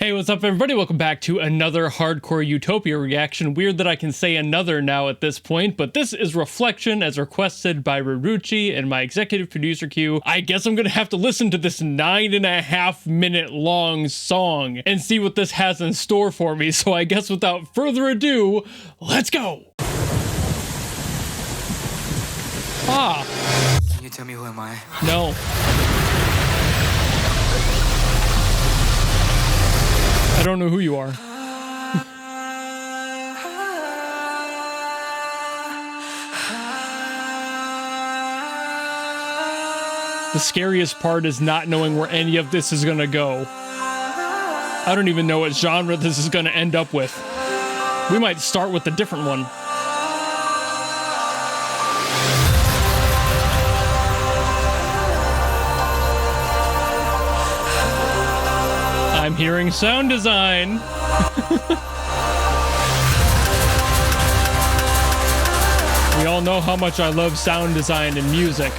Hey, what's up everybody? Welcome back to another hardcore Utopia reaction. Weird that I can say another now at this point, but this is Reflection as requested by Ruruchi and my executive producer Q. I guess I'm gonna have to listen to this 9.5 minute long song and see what this has in store for me. So I guess without further ado, let's go! Can you tell me who am I? No. I don't know who you are. The scariest part is not knowing where any of this is gonna go. I don't even know what genre this is gonna end up with. We might start with a different one. I'm hearing sound design. We all know how much I love sound design and music.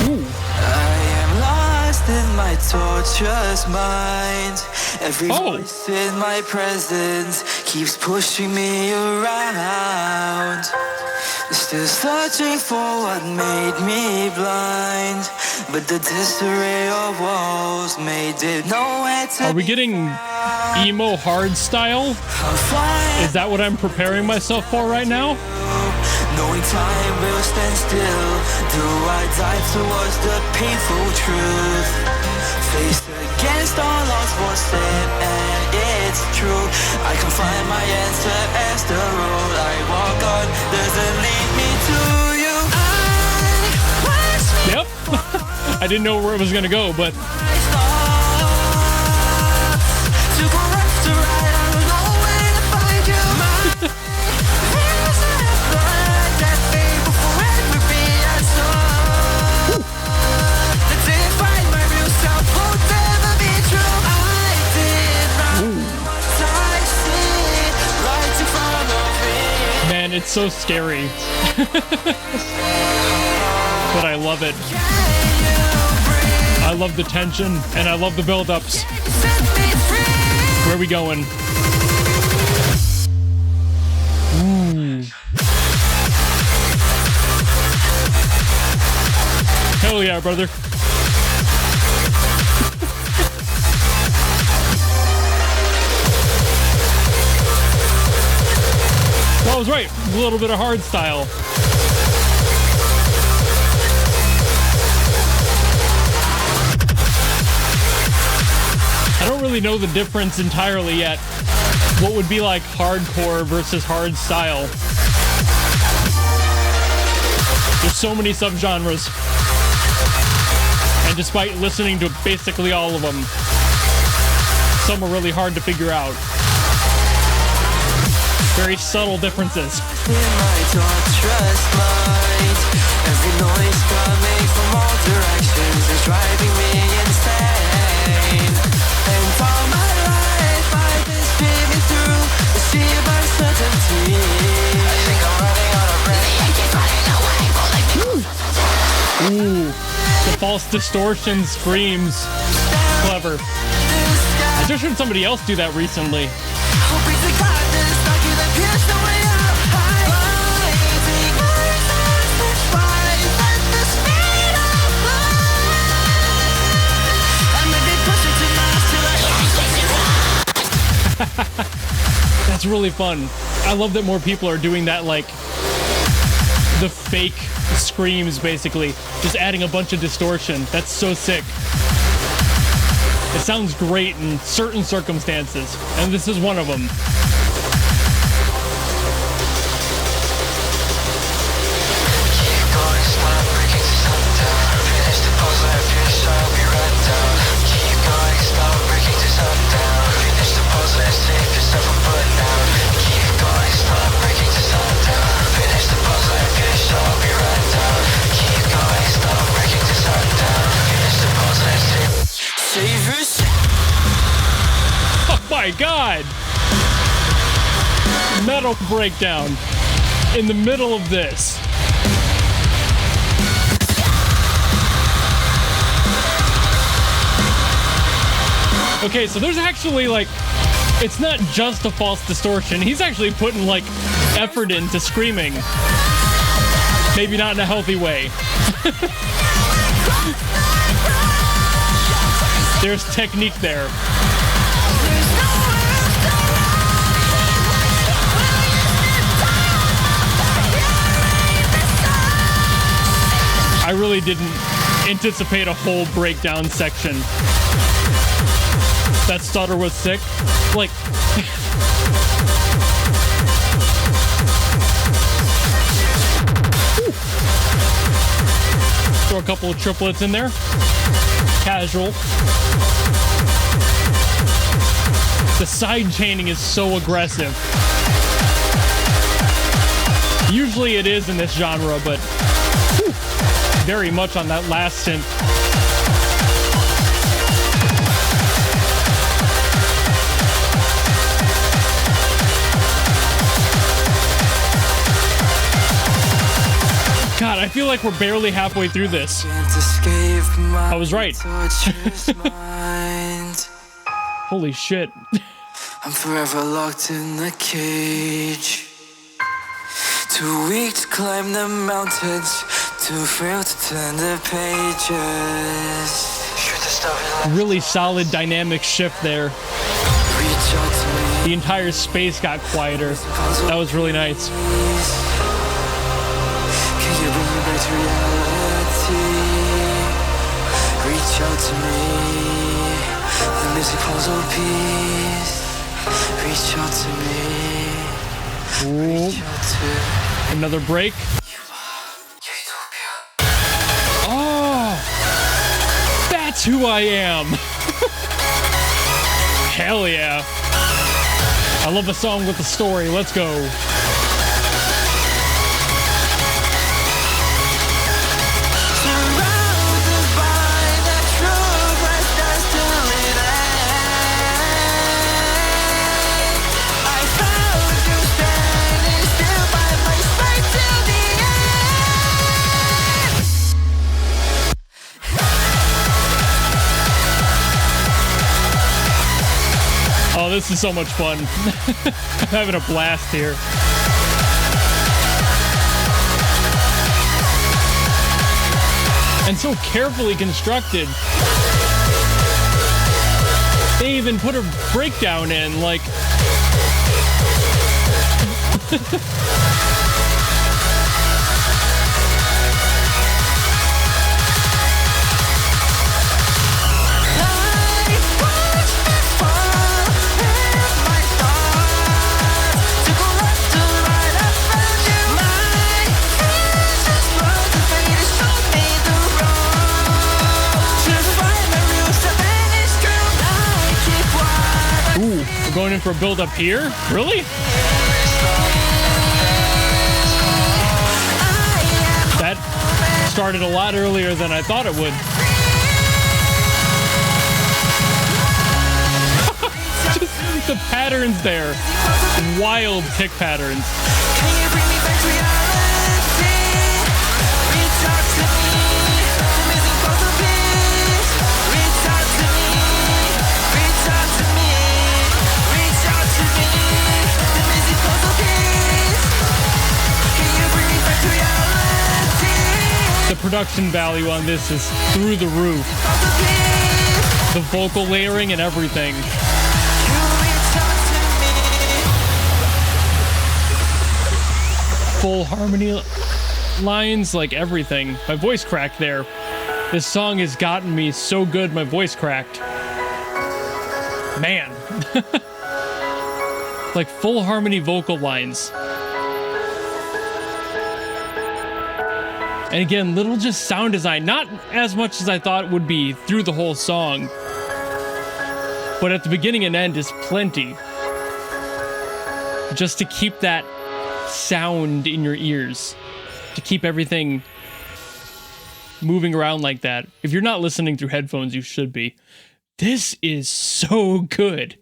Ooh. I am lost in my torturous mind. Every voice in my presence keeps pushing me around. Still searching for what made me blind, but the disarray of walls made it nowhere to. Are we getting emo hard style? Is that what I'm preparing myself for right now? Knowing time will stand still, do I die towards the painful truth? Faced against all odds, what's said and it's true. I can find my answer as the road I walk on doesn't lead me to you. Yep. I didn't know where it was gonna go, but man, it's so scary. But I love it. I love the tension, and I love the build-ups. Where are we going? Ooh. Hell yeah, brother. Well, I was right. A little bit of hard style. I don't really know the difference entirely yet. What would be like hardcore versus hard style? There's so many subgenres. And despite listening to basically all of them, some are really hard to figure out. Very subtle differences. Every noise coming from all directions is driving me insane. And all my life I've been screaming through the sea of uncertainty. I think I'm running out of breath. I keep running away. Ooh, the false distortion screams. Clever. I just heard somebody else do that recently. That's really fun. I love that more people are doing that, like the fake screams, basically just adding a bunch of distortion. That's so sick. It sounds great in certain circumstances, and this is one of them. Oh my god! Metal breakdown in the middle of this. Okay, so there's actually like, it's not just a false distortion. He's actually putting like effort into screaming. Maybe not in a healthy way. There's technique there. I really didn't anticipate a whole breakdown section. That stutter was sick. Like, throw a couple of triplets in there. Casual. The side chaining is so aggressive. Usually it is in this genre, but whew, very much on that last synth. God, I feel like we're barely halfway through this. I was right. Holy shit. I'm forever locked in the cage. Too weak to climb the mountains, too frail to turn the pages. Really solid dynamic shift there. The entire space got quieter. That was really nice. Can you bring me back to reality? Reach out to me. The music falls on peace. Reach out to me. Reach out to another break. Utopia. Oh, that's who I am. Hell yeah. I love a song with a story. Let's go. Oh, this is so much fun. I'm having a blast here. And so carefully constructed. They even put a breakdown in, like... Going in for a build up here? Really? That started a lot earlier than I thought it would. Just the patterns there. Wild kick patterns. The production value on this is through the roof. The vocal layering and everything. Full harmony lines, like everything. My voice cracked there. This song has gotten me so good, my voice cracked. Man. Like full harmony vocal lines. And again, little just sound design, not as much as I thought it would be through the whole song, but at the beginning and end is plenty. Just to keep that sound in your ears, to keep everything moving around like that. If you're not listening through headphones, you should be. This is so good.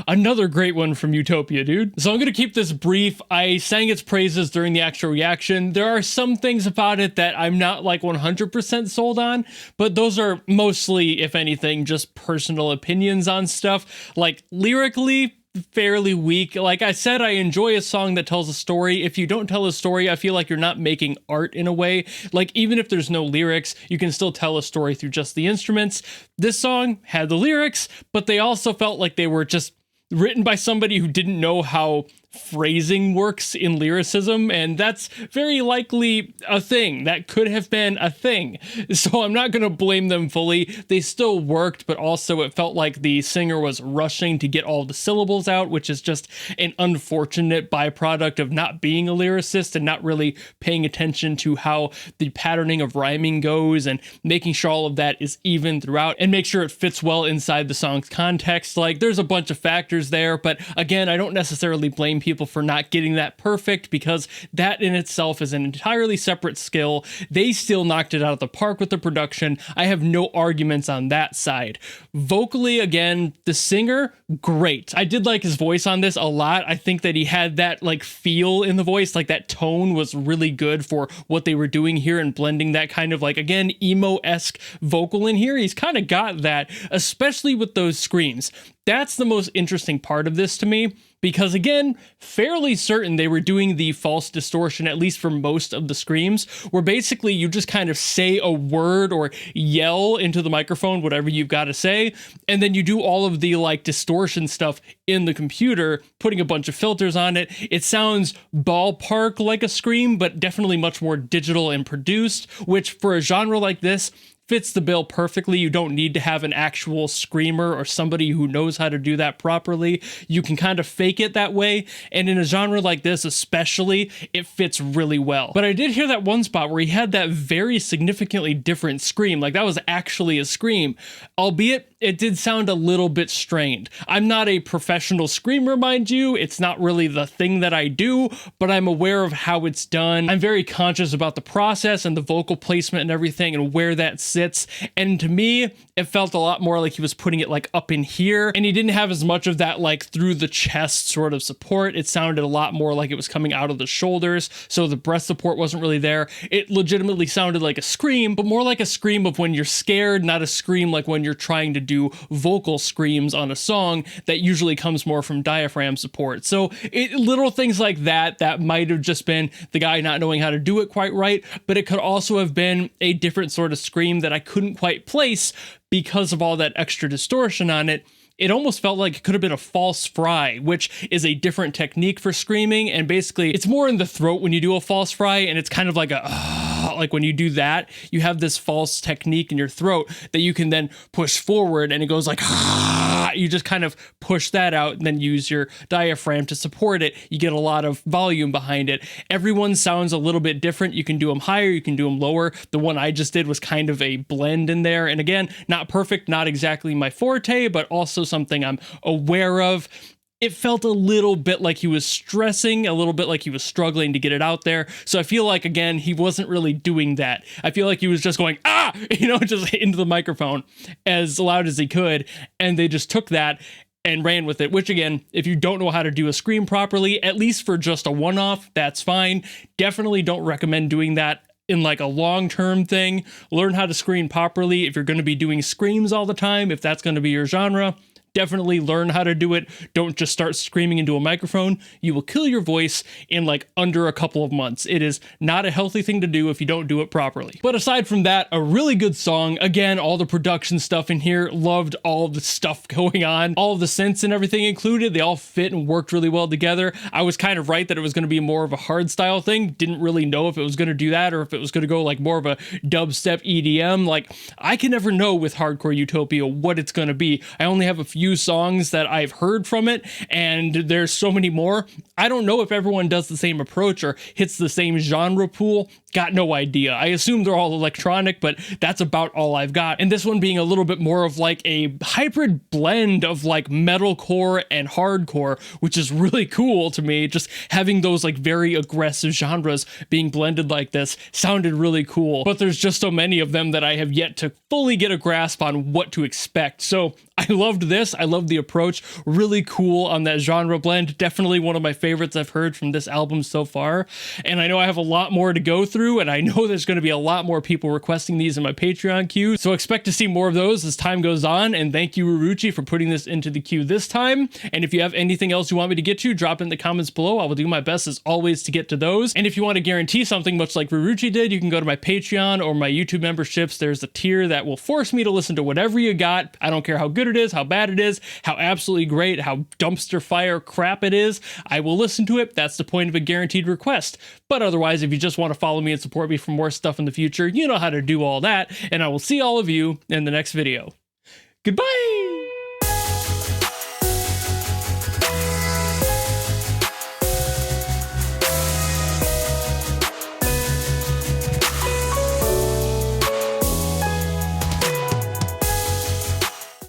Another great one from Utopia, dude. So I'm gonna keep this brief. I sang its praises during the actual reaction. There are some things about it that I'm not like 100% sold on, but those are mostly, if anything, just personal opinions on stuff. Like lyrically, fairly weak. Like I said, I enjoy a song that tells a story. If you don't tell a story, I feel like you're not making art in a way. Like even if there's no lyrics, you can still tell a story through just the instruments. This song had the lyrics, but they also felt like they were just written by somebody who didn't know how phrasing works in lyricism, and that's very likely a thing. That could have been a thing. So I'm not going to blame them fully. They still worked, but also it felt like the singer was rushing to get all the syllables out, which is just an unfortunate byproduct of not being a lyricist and not really paying attention to how the patterning of rhyming goes and making sure all of that is even throughout and make sure it fits well inside the song's context. Like there's a bunch of factors there, but again, I don't necessarily blame people for not getting that perfect because that in itself is an entirely separate skill. They still knocked it out of the park with the production. I have no arguments on that side. Vocally, again, the singer, great. I did like his voice on this a lot. I think that he had that like feel in the voice, like that tone was really good for what they were doing here and blending that kind of like, again, emo-esque vocal in here. He's kind of got that, especially with those screams. That's the most interesting part of this to me, because again, fairly certain they were doing the false distortion, at least for most of the screams, where basically you just kind of say a word or yell into the microphone, whatever you've got to say, and then you do all of the like distortion stuff in the computer, putting a bunch of filters on it. It sounds ballpark like a scream, but definitely much more digital and produced, which for a genre like this, fits the bill perfectly. You don't need to have an actual screamer or somebody who knows how to do that properly. You can kind of fake it that way, and in a genre like this especially, it fits really well. But I did hear that one spot where he had that very significantly different scream, like that was actually a scream, albeit it did sound a little bit strained. I'm not a professional screamer, mind you. It's not really the thing that I do, but I'm aware of how it's done. I'm very conscious about the process and the vocal placement and everything and where that sits. And to me, it felt a lot more like he was putting it like up in here, and he didn't have as much of that like through the chest sort of support. It sounded a lot more like it was coming out of the shoulders, so the breath support wasn't really there. It legitimately sounded like a scream, but more like a scream of when you're scared, not a scream like when you're trying to do vocal screams on a song that usually comes more from diaphragm support. So little things like that might have just been the guy not knowing how to do it quite right, but it could also have been a different sort of scream that I couldn't quite place because of all that extra distortion on it. It almost felt like it could have been a false fry, which is a different technique for screaming, and basically it's more in the throat when you do a false fry, and it's kind of like like when you do that, you have this false technique in your throat that you can then push forward, and it goes like you just kind of push that out and then use your diaphragm to support it. You get a lot of volume behind it. Everyone sounds a little bit different. You can do them higher, you can do them lower. The one I just did was kind of a blend in there, and again, not perfect, not exactly my forte, but also something I'm aware of. It felt a little bit like he was stressing, a little bit like he was struggling to get it out there. So I feel like, again, he wasn't really doing that. I feel like he was just going, just into the microphone as loud as he could. And they just took that and ran with it, which again, if you don't know how to do a scream properly, at least for just a one-off, that's fine. Definitely don't recommend doing that in like a long-term thing. Learn how to scream properly if you're going to be doing screams all the time, if that's going to be your genre. Definitely learn how to do it. Don't just start screaming into a microphone. You will kill your voice in like under a couple of months. It is not a healthy thing to do if you don't do it properly. But aside from that, a really good song. Again, all the production stuff in here, loved all the stuff going on. All of the synths and everything included, they all fit and worked really well together. I was kind of right that it was going to be more of a hard style thing. Didn't really know if it was going to do that or if it was going to go like more of a dubstep EDM. Like, I can never know with Hardcore Utopia what it's going to be. I only have a few songs that I've heard from it, and there's so many more. I don't know if everyone does the same approach or hits the same genre pool. Got no idea. I assume they're all electronic, but that's about all I've got. And this one being a little bit more of like a hybrid blend of like metalcore and hardcore, which is really cool to me. Just having those like very aggressive genres being blended like this sounded really cool. But there's just so many of them that I have yet to fully get a grasp on what to expect. So I loved this. this. I love the approach. Really cool on that genre blend. Definitely one of my favorites I've heard from this album so far. And I know I have a lot more to go through, and I know there's going to be a lot more people requesting these in my Patreon queue. So expect to see more of those as time goes on. And thank you, Ruruchi, for putting this into the queue this time. And if you have anything else you want me to get to, drop it in the comments below. I will do my best as always to get to those. And if you want to guarantee something much like Ruruchi did, you can go to my Patreon or my YouTube memberships. There's a tier that will force me to listen to whatever you got. I don't care how good it is, how bad it is, how absolutely great, how dumpster fire crap it is. I will listen to it. That's the point of a guaranteed request. But otherwise, if you just want to follow me and support me for more stuff in the future, you know how to do all that. And I will see all of you in the next video. Goodbye!